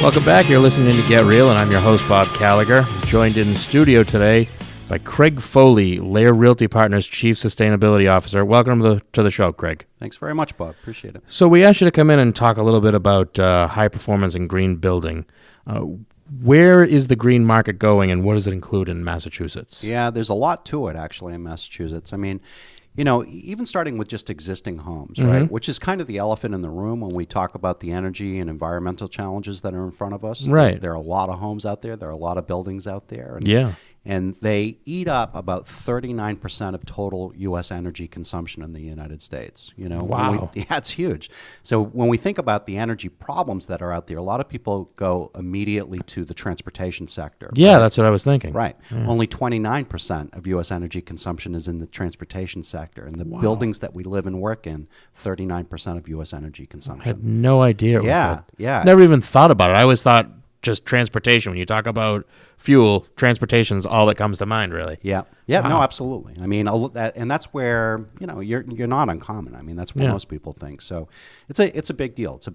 Welcome back. You're listening to Get Real, and I'm your host, Bob Gallagher. Joined in studio today by Craig Foley, Lair Realty Partners Chief Sustainability Officer. Welcome to the show, Craig. Thanks very much, Bob. Appreciate it. So we asked you to come in and talk a little bit about high performance and green building. Where is the green market going, and what does it include in Massachusetts? Yeah, there's a lot to it, actually, in Massachusetts. I mean, you know, even starting with just existing homes, right, which is kind of the elephant in the room when we talk about the energy and environmental challenges that are in front of us. Right. There are a lot of homes out there. There are a lot of buildings out there. Yeah. And they eat up about 39% of total U.S. energy consumption in the United States. You know, wow. Yeah, it's huge. So when we think about the energy problems that are out there, a lot of people go immediately to the transportation sector. Yeah, right? that's what I was thinking. Right. Yeah. Only 29% of U.S. energy consumption is in the transportation sector. And the buildings that we live and work in, 39% of U.S. energy consumption. I had no idea it was that. Yeah. Never even thought about it. I always thought just transportation. When you talk about fuel, transportation is all that comes to mind, really. Yeah. Wow. No, absolutely. I mean, and that's where, you know, you're not uncommon. I mean, that's what most people think. So it's a big deal. It's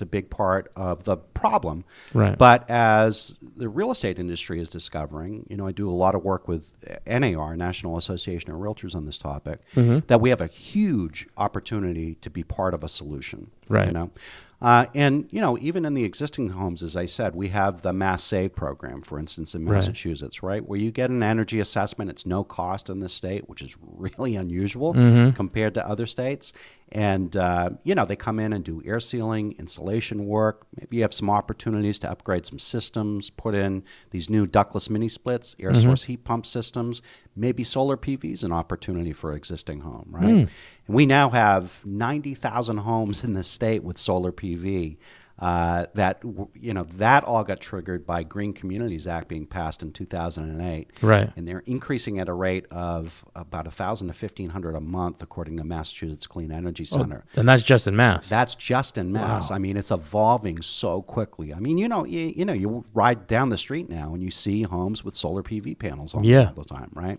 a big part of the problem. Right. But as the real estate industry is discovering, you know, I do a lot of work with NAR, National Association of Realtors, on this topic, that we have a huge opportunity to be part of a solution. Right. You know. And, you know, even in the existing homes, as I said, we have the Mass Save program, for instance, in Massachusetts, right, where you get an energy assessment. It's no cost in this state, which is really unusual compared to other states. And, you know, they come in and do air sealing, insulation work. Maybe you have some opportunities to upgrade some systems, put in these new ductless mini splits, air source heat pump systems. Maybe solar PV is an opportunity for an existing home, right? And we now have 90,000 homes in the state with solar PV. That all got triggered by Green Communities Act being passed in 2008. Right. And they're increasing at a rate of about 1,000 to 1,500 a month, according to Massachusetts Clean Energy Center. And that's just in Mass. That's just in Mass. Wow. I mean, it's evolving so quickly. I mean, you ride down the street now and you see homes with solar PV panels on them all the time, right?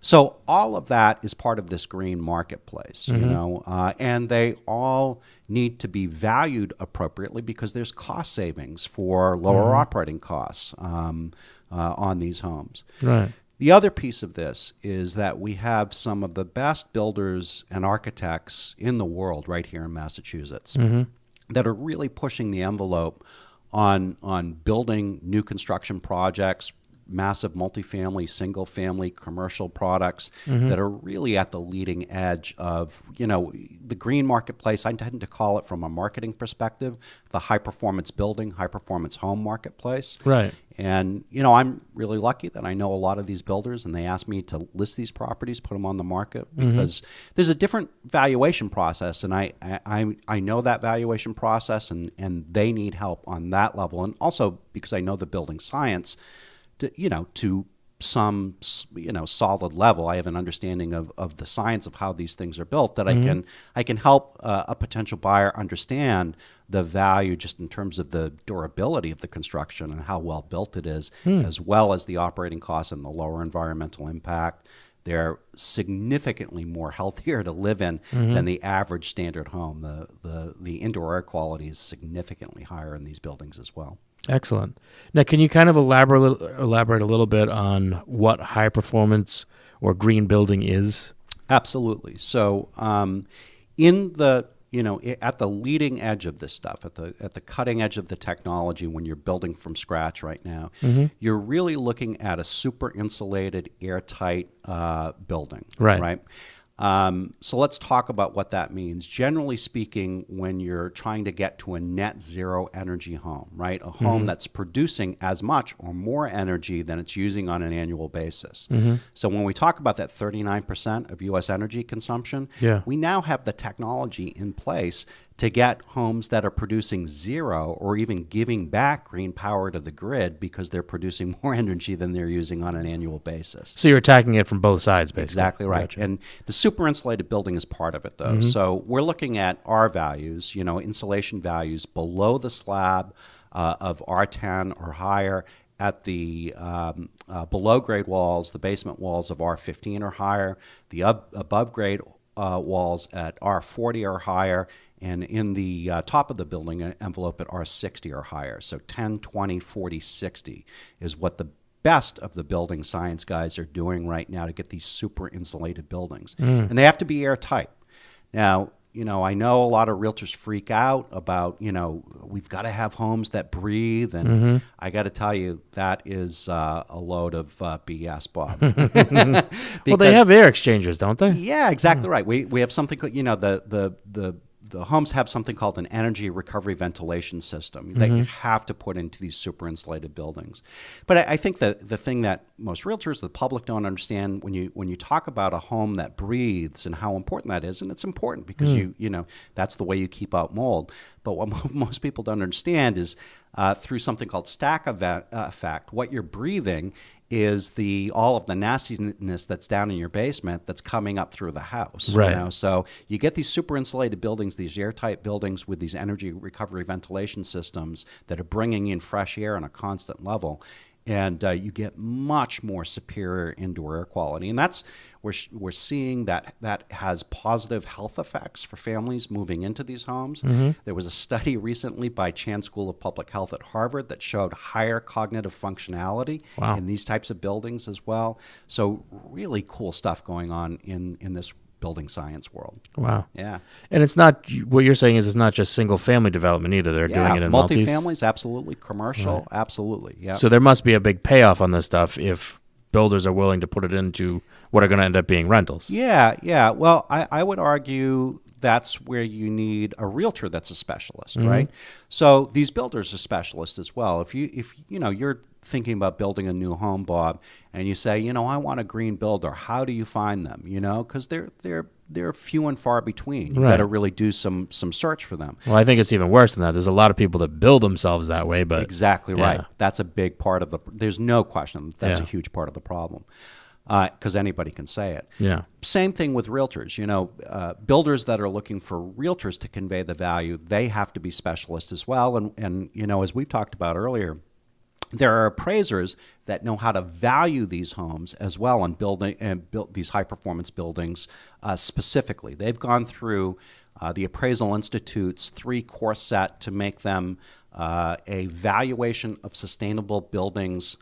So all of that is part of this green marketplace, you know, and they all need to be valued appropriately because there's cost savings for lower operating costs on these homes. Right. The other piece of this is that we have some of the best builders and architects in the world right here in Massachusetts that are really pushing the envelope on building new construction projects, massive multifamily, single-family, commercial products that are really at the leading edge of, you know, the green marketplace. I tend to call it, from a marketing perspective, the high-performance building, high-performance home marketplace. Right. And, you know, I'm really lucky that I know a lot of these builders, and they ask me to list these properties, put them on the market, because there's a different valuation process, and I know that valuation process, and they need help on that level. And also because I know the building science, to some, solid level. I have an understanding of the science of how these things are built, that I can help a potential buyer understand the value just in terms of the durability of the construction and how well built it is, as well as the operating costs and the lower environmental impact. They're significantly more healthier to live in than the average standard home. The indoor air quality is significantly higher in these buildings as well. Excellent. Now, can you kind of elaborate a little bit on what high performance or green building is? Absolutely. So, at the leading edge of this stuff, at the cutting edge of the technology, when you're building from scratch right now, you're really looking at a super insulated, airtight building. Right. So let's talk about what that means. Generally speaking, when you're trying to get to a net zero energy home, right? A home that's producing as much or more energy than it's using on an annual basis. So when we talk about that 39% of U.S. energy consumption, we now have the technology in place to get homes that are producing zero or even giving back green power to the grid because they're producing more energy than they're using on an annual basis. So you're attacking it from both sides, basically. Exactly right. Gotcha. And the super insulated building is part of it, though. So we're looking at our values, insulation values below the slab of R10 or higher, at the below grade walls, the basement walls of R15 or higher, the above grade walls at R40 or higher, and in the top of the building envelope at R60 or higher. So 10, 20, 40, 60 is what the best of the building science guys are doing right now to get these super insulated buildings. And they have to be airtight. Now, I know a lot of realtors freak out about, we've got to have homes that breathe. And I got to tell you, that is a load of BS, Bob. Well, they have air exchangers, don't they? Yeah, exactly right. We have something, the homes have something called an energy recovery ventilation system that you have to put into these super insulated buildings. But I think that the thing that most realtors, the public, don't understand when you talk about a home that breathes and how important that is, and it's important because that's the way you keep out mold. But what most people don't understand is through something called stack effect, what you're breathing is all of the nastiness that's down in your basement that's coming up through the house. Right. So you get these super insulated buildings, these airtight buildings with these energy recovery ventilation systems that are bringing in fresh air on a constant level. And you get much more superior indoor air quality. And that's we're seeing that has positive health effects for families moving into these homes. There was a study recently by Chan School of Public Health at Harvard that showed higher cognitive functionality in these types of buildings as well. So really cool stuff going on in this building science world. Wow. Yeah. And it's not, what you're saying is it's not just single family development either. They're doing it in multis. Multifamilies, absolutely. Commercial, absolutely. Yeah. So there must be a big payoff on this stuff if builders are willing to put it into what are going to end up being rentals. Yeah. Well, I would argue that's where you need a realtor that's a specialist, right? So these builders are specialists as well. If you're thinking about building a new home, Bob, and you say, I want a green builder, how do you find them? Because they're few and far between. You got to really do some search for them. Well, I think it's even worse than that. There's a lot of people that build themselves that way, but exactly right. That's a big part of there's no question that's a huge part of the problem. Because anybody can say it. Yeah. Same thing with realtors. Builders that are looking for realtors to convey the value, they have to be specialists as well. And as we've talked about earlier, there are appraisers that know how to value these homes as well and build these high-performance buildings specifically. They've gone through the Appraisal Institute's 3-course set to make them a valuation of sustainable buildings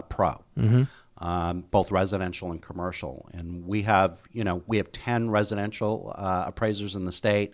pro. Both residential and commercial. And we have 10 residential appraisers in the state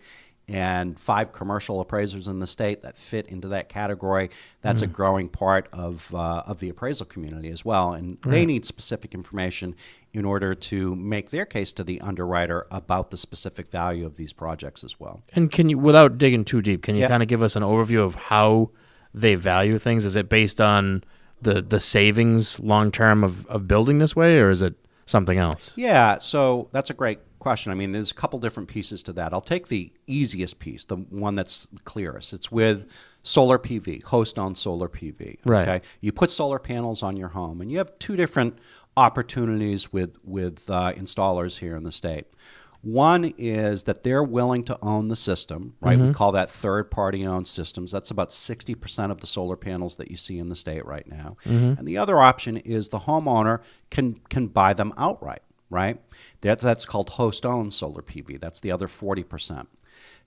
and 5 commercial appraisers in the state that fit into that category. That's a growing part of the appraisal community as well. And they need specific information in order to make their case to the underwriter about the specific value of these projects as well. And can you, without digging too deep, can you kind of give us an overview of how they value things? Is it based on the savings long-term of building this way, or is it something else? Yeah, so that's a great question. I mean, there's a couple different pieces to that. I'll take the easiest piece, the one that's clearest. It's with solar PV, host-owned solar PV. Okay? Right. You put solar panels on your home, and you have 2 different opportunities with installers here in the state. One is that they're willing to own the system, right? We call that third-party owned systems. That's about 60% of the solar panels that you see in the state right now. And the other option is the homeowner can buy them outright, right? That's called host-owned solar PV. That's the other 40%.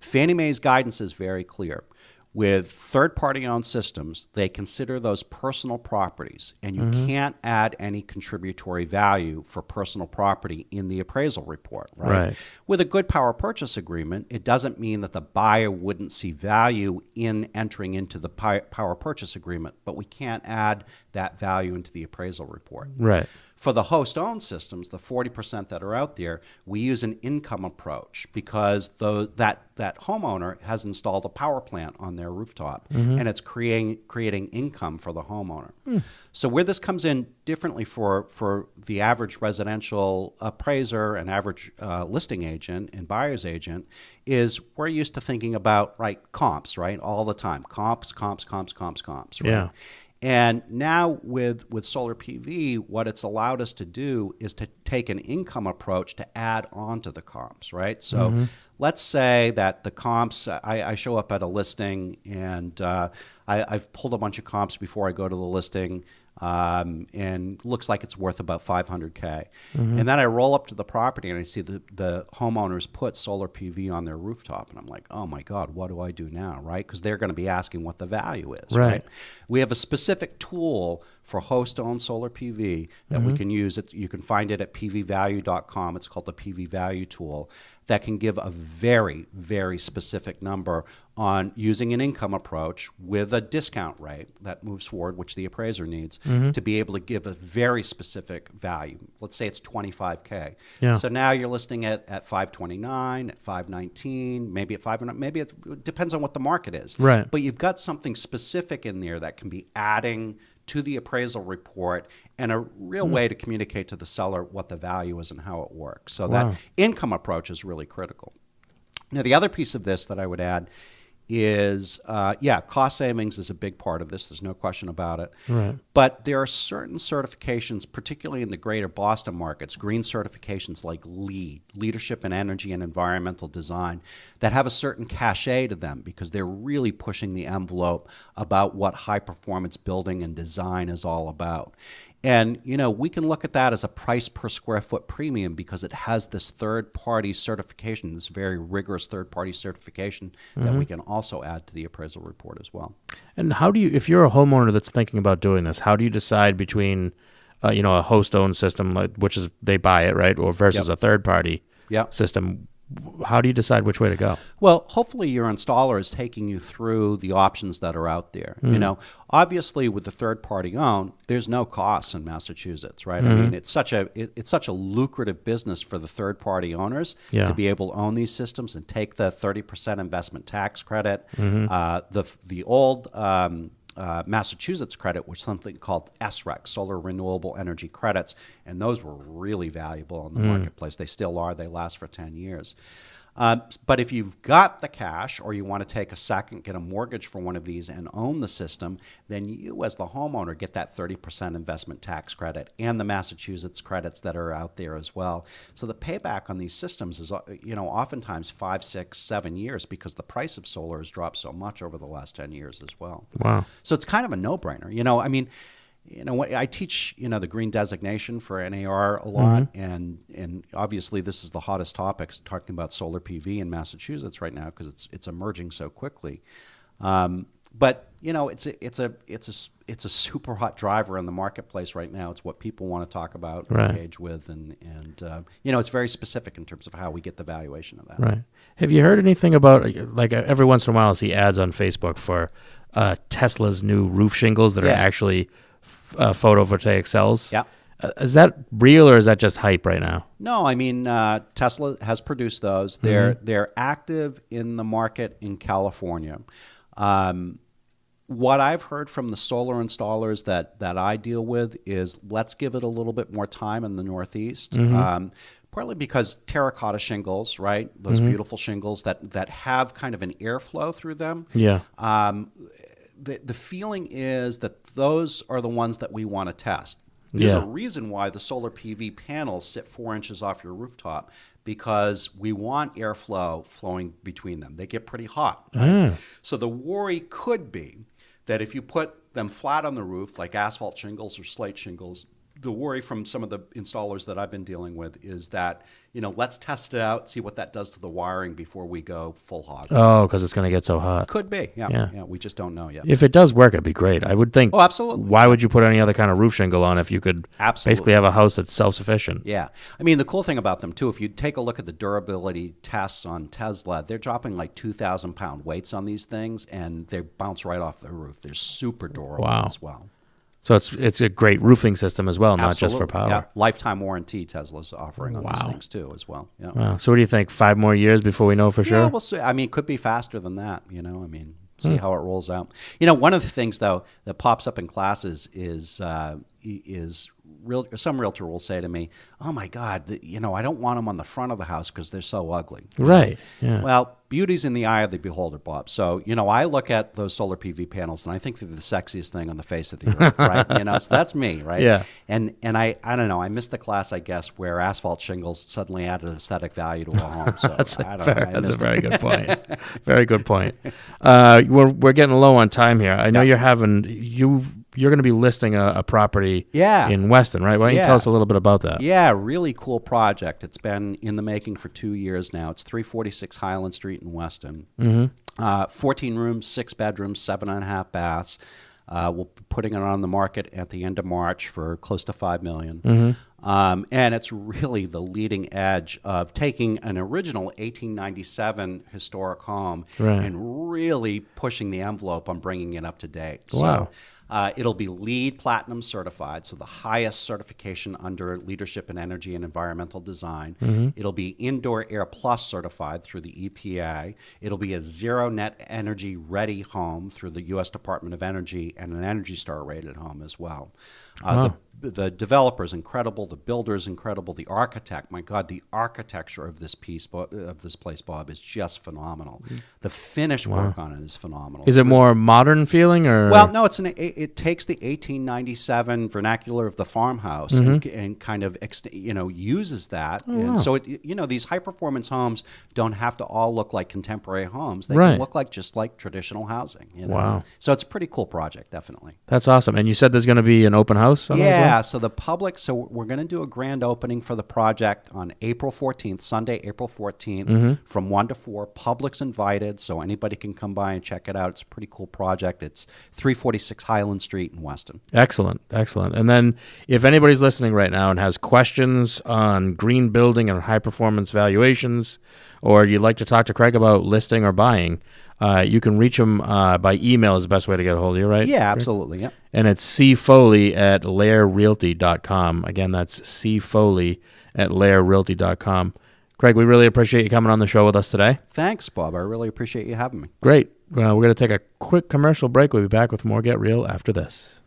Fannie Mae's guidance is very clear. With third-party owned systems, they consider those personal properties, and you can't add any contributory value for personal property in the appraisal report, right? With a good power purchase agreement, it doesn't mean that the buyer wouldn't see value in entering into the power purchase agreement, but we can't add that value into the appraisal report. Right. For the host-owned systems, the 40% that are out there, we use an income approach because that homeowner has installed a power plant on their rooftop, and it's creating income for the homeowner. So where this comes in differently for the average residential appraiser and average listing agent and buyer's agent is we're used to thinking about, comps, right, all the time. Comps, right? Yeah. And now with solar PV, what it's allowed us to do is to take an income approach to add on to the comps, right? So let's say that the comps, I show up at a listing and I've pulled a bunch of comps before I go to the listing. and looks like it's worth about $500K. And then I roll up to the property and I see the homeowners put solar PV on their rooftop, and I'm like, oh my God, what do I do now, right? Because they're going to be asking what the value is, right? We have a specific tool for host-owned solar PV that we can use. You can find it at pvvalue.com. It's called the PV Value Tool, that can give a very, very specific number on using an income approach with a discount rate that moves forward, which the appraiser needs, to be able to give a very specific value. Let's say it's $25K. Yeah. So now you're listing it at $529, at $519, maybe at $500. Maybe it depends on what the market is. Right. But you've got something specific in there that can be adding to the appraisal report, and a real way to communicate to the seller what the value is and how it works. So that income approach is really critical. Now, the other piece of this that I would add is, cost savings is a big part of this. There's no question about it. Right. But there are certain certifications, particularly in the greater Boston markets, green certifications like LEED, Leadership in Energy and Environmental Design, that have a certain cachet to them because they're really pushing the envelope about what high-performance building and design is all about. And, we can look at that as a price per square foot premium because it has this third-party certification, this very rigorous third-party certification that we can also add to the appraisal report as well. And how do you, if you're a homeowner that's thinking about doing this, how do you decide between, a host-owned system, which is they buy it, right, or versus a third-party system? How do you decide which way to go? Well, hopefully your installer is taking you through the options that are out there. Obviously with the third party owned, there's no costs in Massachusetts, right? I mean, it's such a lucrative business for the third party owners to be able to own these systems and take the 30% investment tax credit. The old Massachusetts credit, which is something called SREC, Solar Renewable Energy Credits, and those were really valuable in the marketplace. They still are. They last for 10 years. But if you've got the cash or you want to take a second, get a mortgage for one of these and own the system, then you as the homeowner get that 30% investment tax credit and the Massachusetts credits that are out there as well. So the payback on these systems is, oftentimes 5, 6, 7 years because the price of solar has dropped so much over the last 10 years as well. Wow. So it's kind of a no-brainer. I teach, the green designation for NAR a lot, and obviously this is the hottest topic, talking about solar PV in Massachusetts right now because it's emerging so quickly. But it's a super hot driver in the marketplace right now. It's what people want to talk about, engage with, and it's very specific in terms of how we get the valuation of that. Right. Have you heard anything about, like, every once in a while I see ads on Facebook for Tesla's new roof shingles that are actually photovoltaic cells? Yeah. Is that real or is that just hype right now? No, I mean, Tesla has produced those. They're active in the market in California. What I've heard from the solar installers that I deal with is let's give it a little bit more time in the Northeast. Partly because terracotta shingles, right? Those beautiful shingles that have kind of an airflow through them. Yeah. The feeling is that those are the ones that we want to test. There's a reason why the solar PV panels sit 4 inches off your rooftop, because we want airflow flowing between them. They get pretty hot. Right? So the worry could be that if you put them flat on the roof, like asphalt shingles or slate shingles, the worry from some of the installers that I've been dealing with is that, let's test it out, see what that does to the wiring before we go full hog. Oh, because it's going to get so hot. Could be, yeah. We just don't know yet. If it does work, it'd be great. I would think. Oh, absolutely. Why would you put any other kind of roof shingle on if you could basically have a house that's self-sufficient? Yeah. I mean, the cool thing about them, too, if you take a look at the durability tests on Tesla, they're dropping like 2,000-pound weights on these things, and they bounce right off the roof. They're super durable as well. So it's a great roofing system as well, not just for power. Yeah. Lifetime warranty Tesla's offering on these things too as well. Yeah. Wow. So what do you think? 5 more years before we know for sure? Yeah, we'll see. I mean, it could be faster than that. See how it rolls out. One of the things though that pops up in classes is some realtor will say to me, "Oh my God, I don't want them on the front of the house because they're so ugly." Right. Yeah. Well, beauty's in the eye of the beholder, Bob. So I look at those solar PV panels and I think they're the sexiest thing on the face of the earth, right? So that's me, right? Yeah. And I don't know. I missed the class, I guess, where asphalt shingles suddenly added aesthetic value to a home. So that's a very good point. Very good point. We're getting low on time here. I know you're going to be listing a property Yeah. in Weston, right? Why don't you tell us a little bit about that? Yeah, really cool project. It's been in the making for 2 years now. It's 346 Highland Street in Weston. 14 rooms, 6 bedrooms, 7.5 baths. We'll be putting it on the market at the end of March for close to $5 million. And it's really the leading edge of taking an original 1897 historic home and really pushing the envelope on bringing it up to date. Wow. So it'll be LEED Platinum certified, so the highest certification under leadership in energy and environmental design. It'll be Indoor Air Plus certified through the EPA. It'll be a zero net energy ready home through the U.S. Department of Energy, and an Energy Star rated home as well. The developer is incredible. The builder is incredible. The architect, my God, the architecture of this place, Bob, is just phenomenal. The finish work on it is phenomenal. Is it more modern feeling, or? Well, no. It takes the 1897 vernacular of the farmhouse and kind of uses that. So these high performance homes don't have to all look like contemporary homes. They can look just like traditional housing. Wow. So it's a pretty cool project, definitely. That's awesome. And you said there's going to be an open house on that as well? Yeah, so the public, we're going to do a grand opening for the project on April 14th, Sunday, April 14th, from 1 to 4. Public's invited, so anybody can come by and check it out. It's a pretty cool project. It's 346 Highland Street in Weston. Excellent, excellent. And then if anybody's listening right now and has questions on green building and high-performance valuations, or you'd like to talk to Craig about listing or buying, you can reach him by email is the best way to get a hold of you, right? Yeah, absolutely. Yep. And it's cfoley@lairrealty.com. Again, that's cfoley@lairrealty.com. Craig, we really appreciate you coming on the show with us today. Thanks, Bob. I really appreciate you having me. Great. We're going to take a quick commercial break. We'll be back with more Get Real after this.